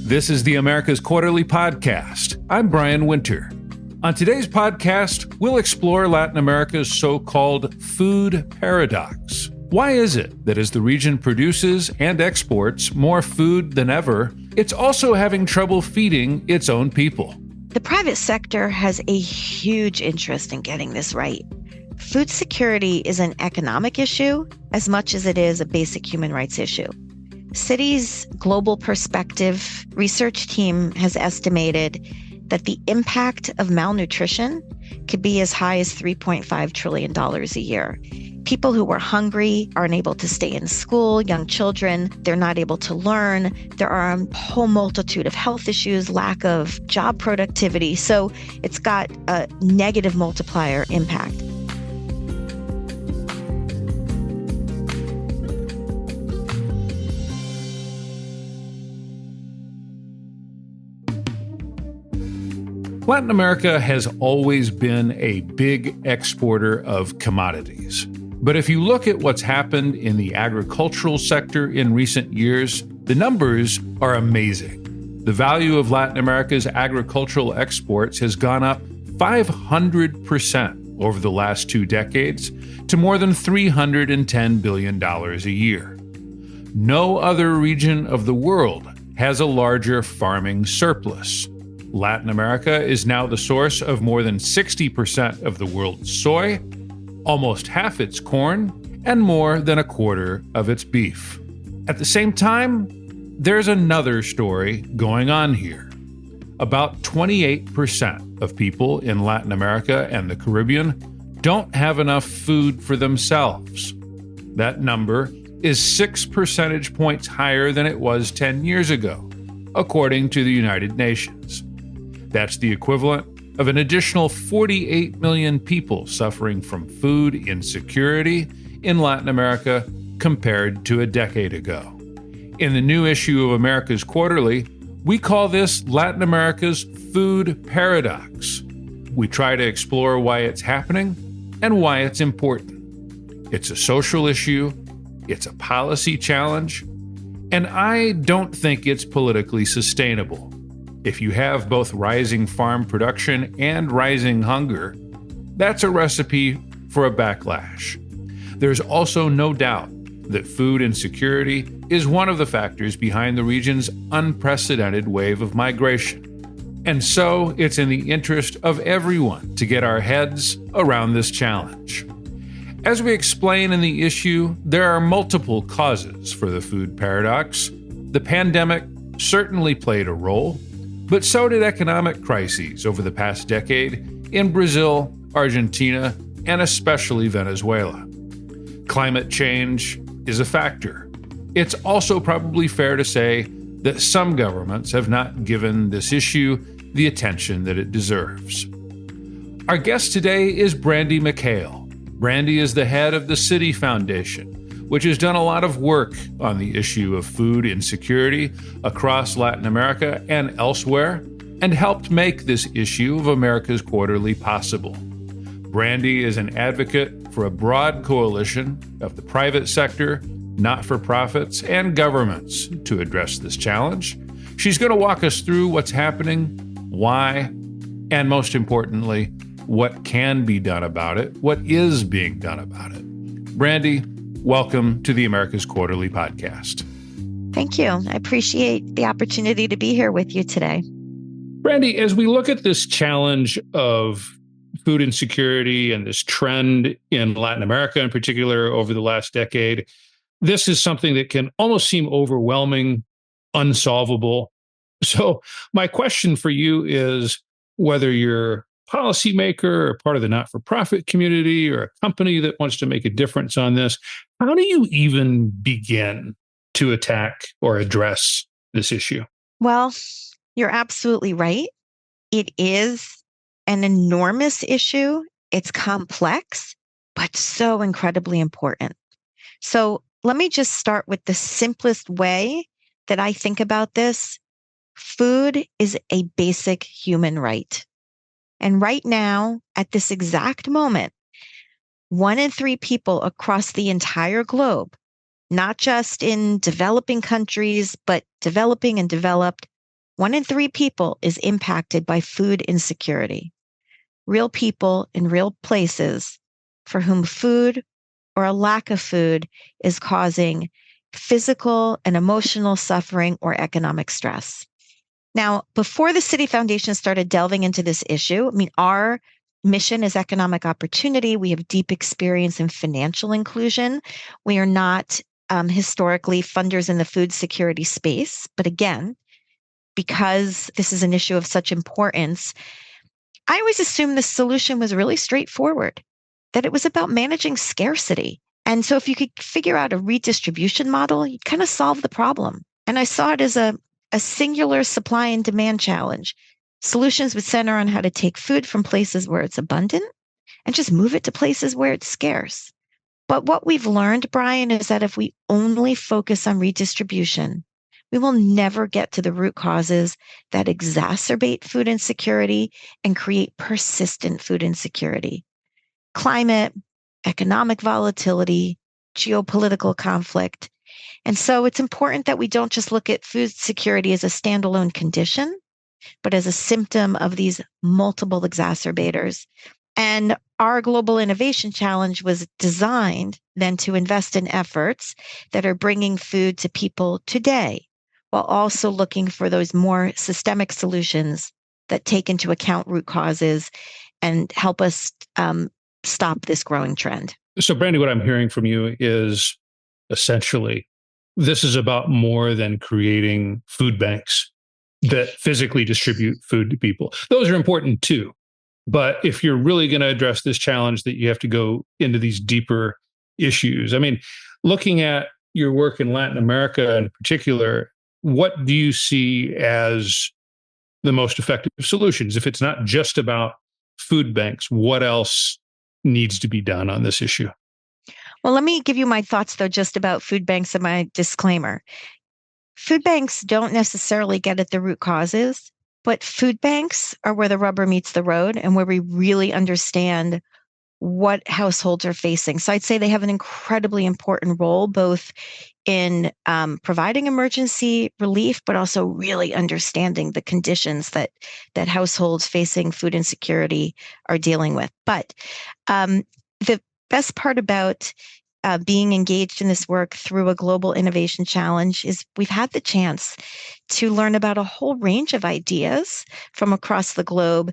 This is the America's Quarterly Podcast. I'm Brian Winter. On today's podcast, we'll explore Latin America's so-called food paradox. Why is it that as the region produces and exports more food than ever, it's also having trouble feeding its own people? The private sector has a huge interest in getting this right. Food security is an economic issue as much as it is a basic human rights issue. Citi's Global Perspective research team has estimated that the impact of malnutrition could be as high as $3.5 trillion a year. People who are hungry aren't able to stay in school, young children, they're not able to learn. There are a whole multitude of health issues, lack of job productivity. So it's got a negative multiplier impact. Latin America has always been a big exporter of commodities. But if you look at what's happened in the agricultural sector in recent years, the numbers are amazing. The value of Latin America's agricultural exports has gone up 500% over the last 2 decades to more than $310 billion a year. No other region of the world has a larger farming surplus. Latin America is now the source of more than 60% of the world's soy, almost half its corn, and more than a quarter of its beef. At the same time, there's another story going on here. About 28% of people in Latin America and the Caribbean don't have enough food for themselves. That number is 6 percentage points higher than it was 10 years ago, according to the United Nations. That's the equivalent of an additional 48 million people suffering from food insecurity in Latin America compared to a decade ago. In the new issue of America's Quarterly, we call this Latin America's food paradox. We try to explore why it's happening and why it's important. It's a social issue, it's a policy challenge, and I don't think it's politically sustainable. If you have both rising farm production and rising hunger, that's a recipe for a backlash. There's also no doubt that food insecurity is one of the factors behind the region's unprecedented wave of migration. And so it's in the interest of everyone to get our heads around this challenge. As we explain in the issue, there are multiple causes for the food paradox. The pandemic certainly played a role, but so did economic crises over the past decade in Brazil, Argentina, and especially Venezuela. Climate change is a factor. It's also probably fair to say that some governments have not given this issue the attention that it deserves. Our guest today is Brandee Mchale. Brandee is the head of the Citi Foundation, which has done a lot of work on the issue of food insecurity across Latin America and elsewhere, and helped make this issue of America's Quarterly possible. Brandee is an advocate for a broad coalition of the private sector, not-for-profits, and governments to address this challenge. She's going to walk us through what's happening, why, and most importantly, what can be done about it, what is being done about it. Brandee, welcome to the America's Quarterly Podcast. Thank you. I appreciate the opportunity to be here with you today. Brandee, as we look at this challenge of food insecurity and this trend in Latin America in particular over the last decade, this is something that can almost seem overwhelming, unsolvable. So my question for you is whether you're policymaker or part of the not-for-profit community or a company that wants to make a difference on this, how do you even begin to attack or address this issue? Well, you're absolutely right. It is an enormous issue. It's complex, but so incredibly important. So let me just start with the simplest way that I think about this. Food is a basic human right. And right now, at this exact moment, 1 in 3 people across the entire globe, not just in developing countries, but developing and developed, 1 in 3 people is impacted by food insecurity. Real people in real places for whom food or a lack of food is causing physical and emotional suffering or economic stress. Now, before the Citi Foundation started delving into this issue, our mission is economic opportunity. We have deep experience in financial inclusion. We are not historically funders in the food security space. But again, because this is an issue of such importance, I always assumed the solution was really straightforward, that it was about managing scarcity. And so if you could figure out a redistribution model, you kind of solve the problem. And I saw it as a singular supply and demand challenge. Solutions would center on how to take food from places where it's abundant and just move it to places where it's scarce. But what we've learned, Brian, is that if we only focus on redistribution, we will never get to the root causes that exacerbate food insecurity and create persistent food insecurity. Climate, economic volatility, geopolitical conflict. And so it's important that we don't just look at food security as a standalone condition, but as a symptom of these multiple exacerbators. And our Global Innovation Challenge was designed then to invest in efforts that are bringing food to people today, while also looking for those more systemic solutions that take into account root causes and help us stop this growing trend. So, Brandee, what I'm hearing from you is essentially this is about more than creating food banks that physically distribute food to people. Those are important too. But if you're really going to address this challenge, that you have to go into these deeper issues. Looking at your work in Latin America in particular, what do you see as the most effective solutions? If it's not just about food banks, what else needs to be done on this issue? Well, let me give you my thoughts, though, just about food banks and my disclaimer. Food banks don't necessarily get at the root causes, but food banks are where the rubber meets the road and where we really understand what households are facing. So I'd say they have an incredibly important role, both in providing emergency relief, but also really understanding the conditions that households facing food insecurity are dealing with. But the best part about being engaged in this work through a Global Innovation Challenge is we've had the chance to learn about a whole range of ideas from across the globe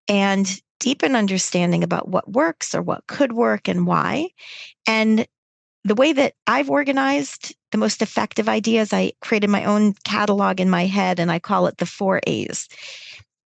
and deepen understanding about what works or what could work and why. And the way that I've organized the most effective ideas, I created my own catalog in my head, and I call it the 4 A's.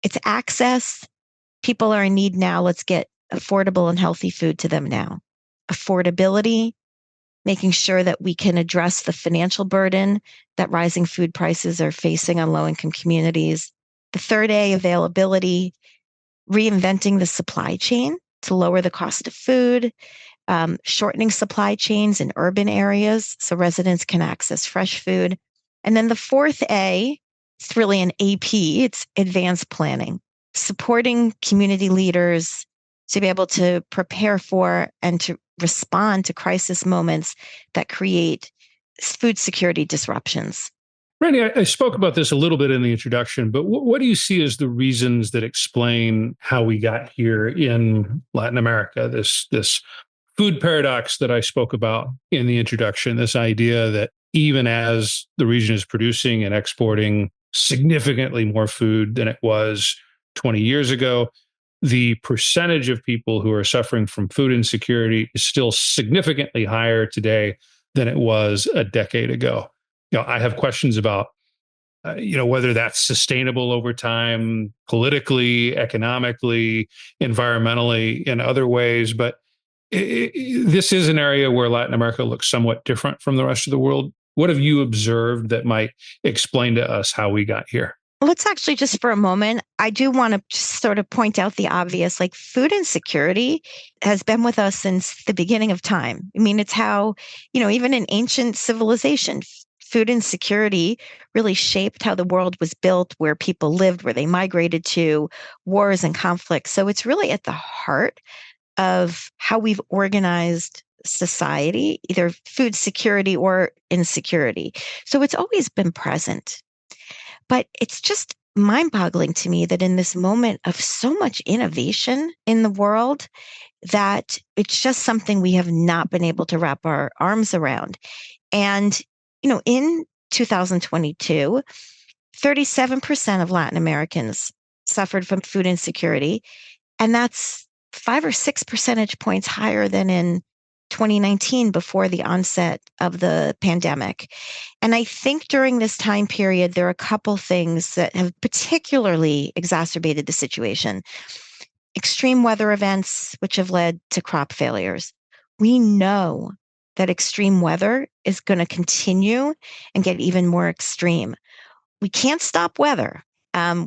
It's access. People are in need now. Let's get affordable and healthy food to them now. Affordability, making sure that we can address the financial burden that rising food prices are facing on low-income communities. The 3rd A, availability, reinventing the supply chain to lower the cost of food, shortening supply chains in urban areas so residents can access fresh food. And then the 4th A, it's really an AP, it's advanced planning, supporting community leaders to be able to prepare for and to respond to crisis moments that create food security disruptions. Brandee, I spoke about this a little bit in the introduction, but what do you see as the reasons that explain how we got here in Latin America? This food paradox that I spoke about in the introduction, this idea that even as the region is producing and exporting significantly more food than it was 20 years ago, the percentage of people who are suffering from food insecurity is still significantly higher today than it was a decade ago. I have questions about, whether that's sustainable over time, politically, economically, environmentally, in other ways. But this is an area where Latin America looks somewhat different from the rest of the world. What have you observed that might explain to us how we got here? Let's actually just for a moment, I do want to just sort of point out the obvious, like food insecurity has been with us since the beginning of time. It's how, even in ancient civilization, food insecurity really shaped how the world was built, where people lived, where they migrated to, wars and conflicts. So it's really at the heart of how we've organized society, either food security or insecurity. So it's always been present. But it's just mind-boggling to me that in this moment of so much innovation in the world, that it's just something we have not been able to wrap our arms around. And, in 2022, 37% of Latin Americans suffered from food insecurity, and that's 5 or 6 percentage points higher than in 2019 before the onset of the pandemic. And I think during this time period, there are a couple things that have particularly exacerbated the situation. Extreme weather events, which have led to crop failures. We know that extreme weather is going to continue and get even more extreme. We can't stop weather.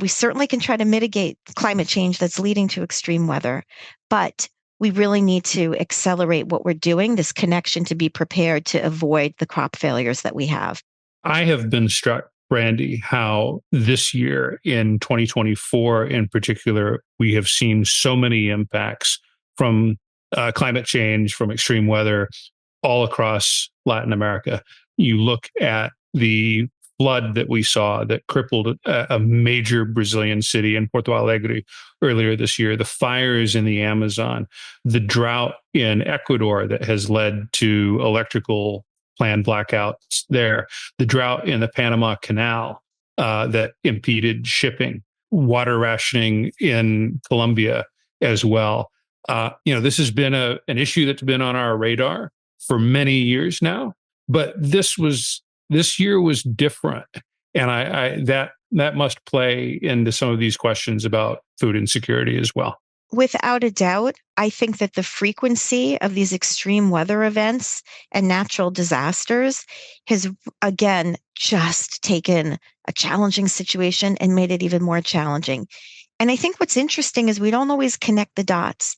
We certainly can try to mitigate climate change that's leading to extreme weather, but we really need to accelerate what we're doing, this connection to be prepared to avoid the crop failures that we have. I have been struck, Brandee, how this year in 2024 in particular, we have seen so many impacts from climate change, from extreme weather all across Latin America. You look at the flood that we saw that crippled a major Brazilian city in Porto Alegre earlier this year, the fires in the Amazon, the drought in Ecuador that has led to electrical plant blackouts there, the drought in the Panama Canal that impeded shipping, water rationing in Colombia as well. This has been an issue that's been on our radar for many years now, but this year was different, and I that must play into some of these questions about food insecurity as well. Without a doubt, I think that the frequency of these extreme weather events and natural disasters has, again, just taken a challenging situation and made it even more challenging. And I think what's interesting is we don't always connect the dots.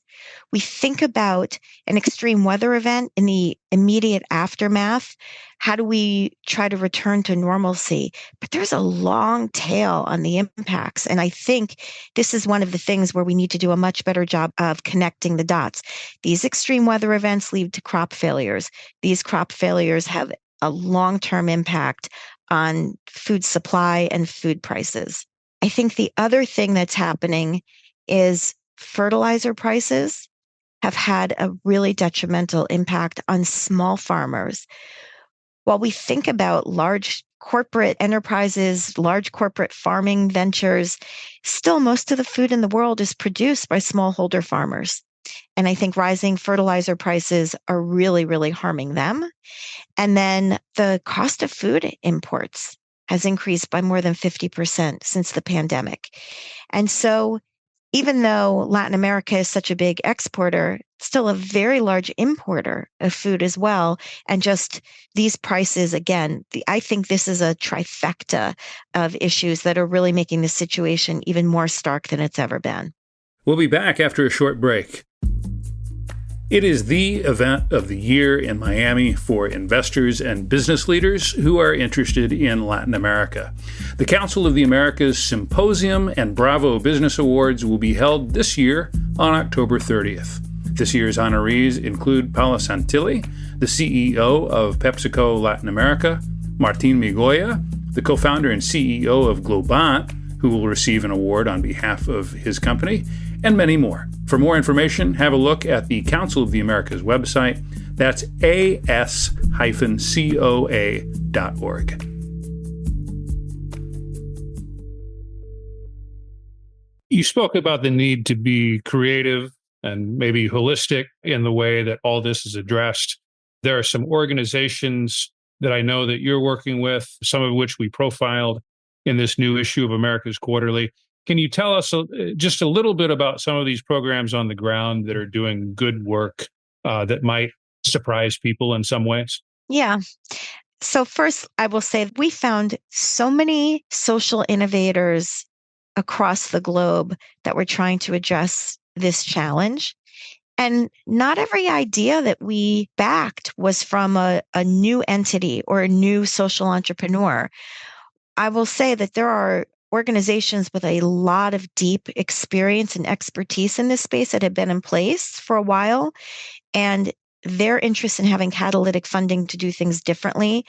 We think about an extreme weather event in the immediate aftermath. How do we try to return to normalcy? But there's a long tail on the impacts. And I think this is one of the things where we need to do a much better job of connecting the dots. These extreme weather events lead to crop failures. These crop failures have a long-term impact on food supply and food prices. I think the other thing that's happening is fertilizer prices have had a really detrimental impact on small farmers. While we think about large corporate enterprises, large corporate farming ventures, still most of the food in the world is produced by smallholder farmers. And I think rising fertilizer prices are really, really harming them. And then the cost of food imports has increased by more than 50% since the pandemic. And so even though Latin America is such a big exporter, it's still a very large importer of food as well. And just these prices, again, I think this is a trifecta of issues that are really making the situation even more stark than it's ever been. We'll be back after a short break. It is the event of the year in Miami for investors and business leaders who are interested in Latin America. The Council of the Americas Symposium and Bravo Business Awards will be held this year on October 30th. This year's honorees include Paula Santilli, the CEO of PepsiCo Latin America, Martin Migoya, the co-founder and CEO of Globant, who will receive an award on behalf of his company, and many more. For more information, have a look at the Council of the Americas website. That's as-coa.org. You spoke about the need to be creative and maybe holistic in the way that all this is addressed. There are some organizations that I know that you're working with, some of which we profiled in this new issue of America's Quarterly. Can you tell us just a little bit about some of these programs on the ground that are doing good work that might surprise people in some ways? Yeah. So first, I will say we found so many social innovators across the globe that were trying to address this challenge. And not every idea that we backed was from a new entity or a new social entrepreneur. I will say that there are organizations with a lot of deep experience and expertise in this space that have been in place for a while. And their interest in having catalytic funding to do things differently,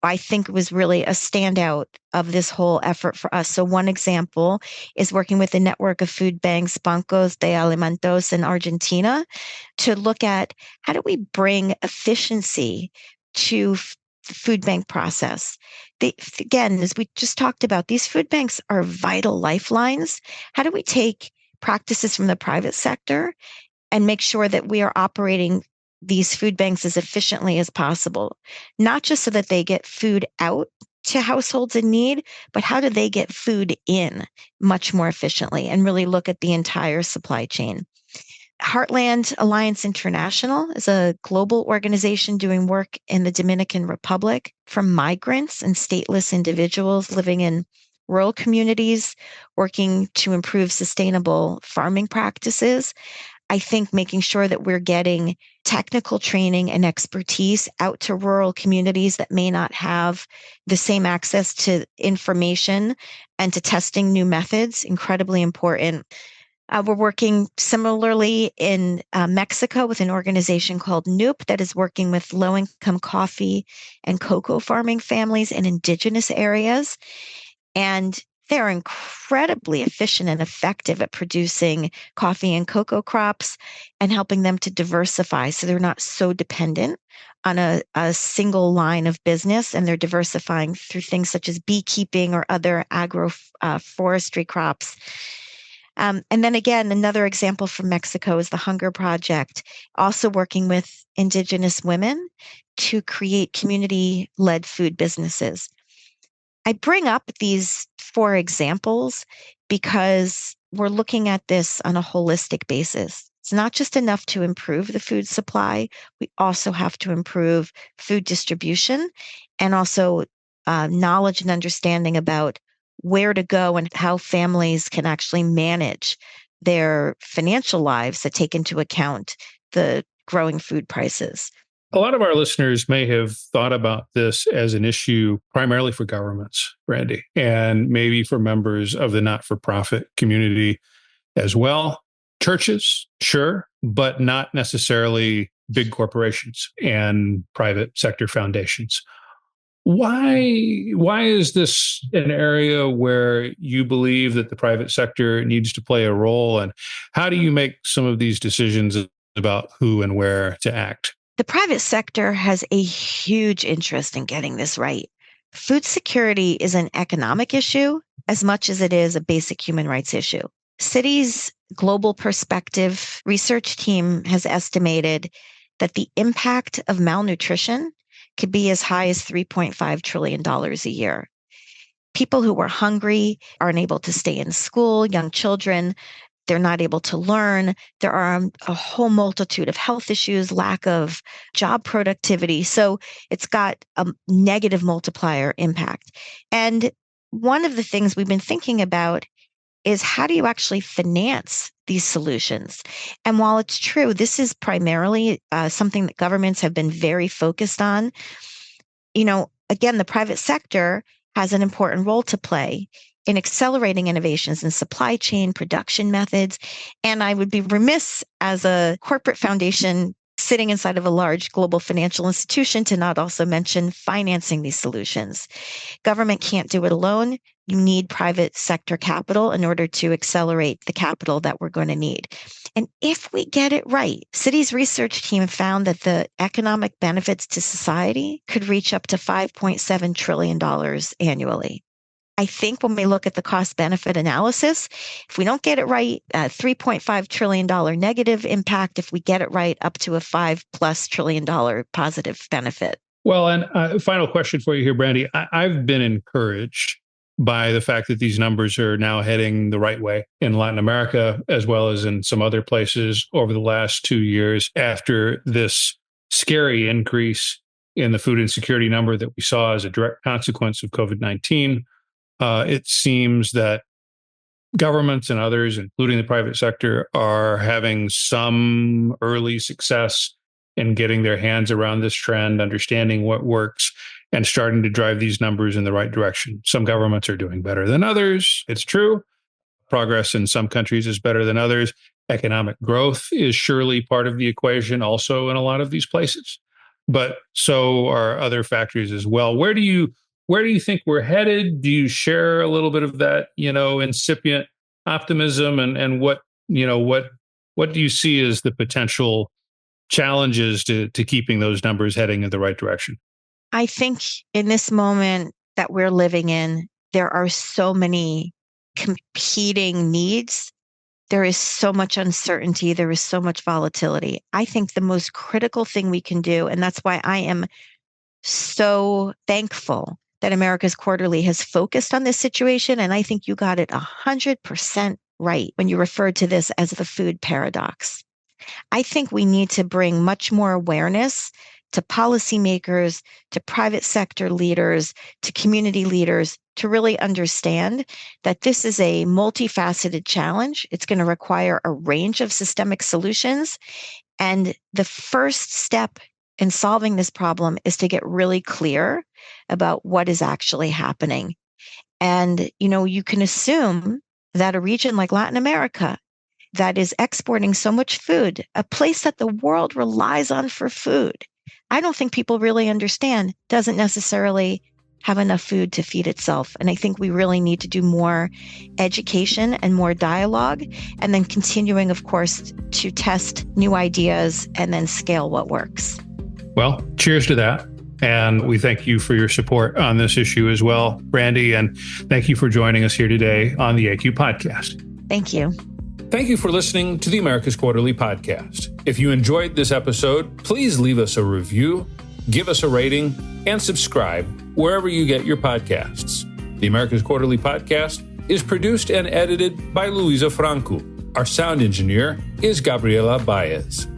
I think was really a standout of this whole effort for us. So one example is working with the network of food banks, Bancos de Alimentos in Argentina, to look at how do we bring efficiency to the food bank process. Again, as we just talked about, these food banks are vital lifelines. How do we take practices from the private sector and make sure that we are operating these food banks as efficiently as possible, not just so that they get food out to households in need, but how do they get food in much more efficiently and really look at the entire supply chain. Heartland Alliance International is a global organization doing work in the Dominican Republic for migrants and stateless individuals living in rural communities, working to improve sustainable farming practices. I think making sure that we're getting technical training and expertise out to rural communities that may not have the same access to information and to testing new methods, incredibly important. We're working similarly in Mexico with an organization called NOOP that is working with low-income coffee and cocoa farming families in indigenous areas. And they're incredibly efficient and effective at producing coffee and cocoa crops and helping them to diversify so they're not so dependent on a single line of business, and they're diversifying through things such as beekeeping or other agroforestry crops. And then again, another example from Mexico is the Hunger Project, also working with indigenous women to create community-led food businesses. I bring up these 4 examples because we're looking at this on a holistic basis. It's not just enough to improve the food supply. We also have to improve food distribution and also knowledge and understanding about where to go and how families can actually manage their financial lives that take into account the growing food prices. A lot of our listeners may have thought about this as an issue primarily for governments, Brandee, and maybe for members of the not-for-profit community as well. Churches, sure, but not necessarily big corporations and private sector foundations. Why is this an area where you believe that the private sector needs to play a role, and how do you make some of these decisions about who and where to act? The private sector has a huge interest in getting this right. Food security is an economic issue as much as it is a basic human rights issue. Citi's Global Perspective research team has estimated that the impact of malnutrition could be as high as $3.5 trillion a year. People who are hungry are unable to stay in school, young children, they're not able to learn. There are a whole multitude of health issues, lack of job productivity. So it's got a negative multiplier impact. And one of the things we've been thinking about is how do you actually finance these solutions? And while it's true, this is primarily something that governments have been very focused on, again, the private sector has an important role to play in accelerating innovations in supply chain production methods. And I would be remiss as a corporate foundation sitting inside of a large global financial institution to not also mention financing these solutions. Government can't do it alone. You need private sector capital in order to accelerate the capital that we're going to need. And if we get it right, Citi's research team found that the economic benefits to society could reach up to $5.7 trillion annually. I think when we look at the cost benefit analysis, if we don't get it right, $3.5 trillion negative impact. If we get it right, up to a $5+ trillion positive benefit. Well, and final question for you here, Brandee. I've been encouraged by the fact that these numbers are now heading the right way in Latin America, as well as in some other places over the last 2 years after this scary increase in the food insecurity number that we saw as a direct consequence of COVID-19. It seems that governments and others, including the private sector, are having some early success in getting their hands around this trend, understanding what works, and starting to drive these numbers in the right direction. Some governments are doing better than others. It's true. Progress in some countries is better than others. Economic growth is surely part of the equation also in a lot of these places, but so are other factors as well. Where do you think we're headed? Do you share a little bit of that, incipient optimism, and what do you see as the potential challenges to keeping those numbers heading in the right direction? I think in this moment that we're living in, there are so many competing needs. There is so much uncertainty. There is so much volatility. I think the most critical thing we can do, and that's why I am so thankful that America's Quarterly has focused on this situation. And I think you got it 100% right when you referred to this as the food paradox. I think we need to bring much more awareness to policymakers, to private sector leaders, to community leaders to really understand that this is a multifaceted challenge. It's going to require a range of systemic solutions. And the first step in solving this problem is to get really clear about what is actually happening. And, you can assume that a region like Latin America that is exporting so much food, a place that the world relies on for food, I don't think people really understand, doesn't necessarily have enough food to feed itself. And I think we really need to do more education and more dialogue, and then continuing, of course, to test new ideas and then scale what works. Well, cheers to that. And we thank you for your support on this issue as well, Brandee. And thank you for joining us here today on the AQ Podcast. Thank you. Thank you for listening to the America's Quarterly Podcast. If you enjoyed this episode, please leave us a review, give us a rating, and subscribe wherever you get your podcasts. The America's Quarterly Podcast is produced and edited by Luisa Franco. Our sound engineer is Gabriela Baez.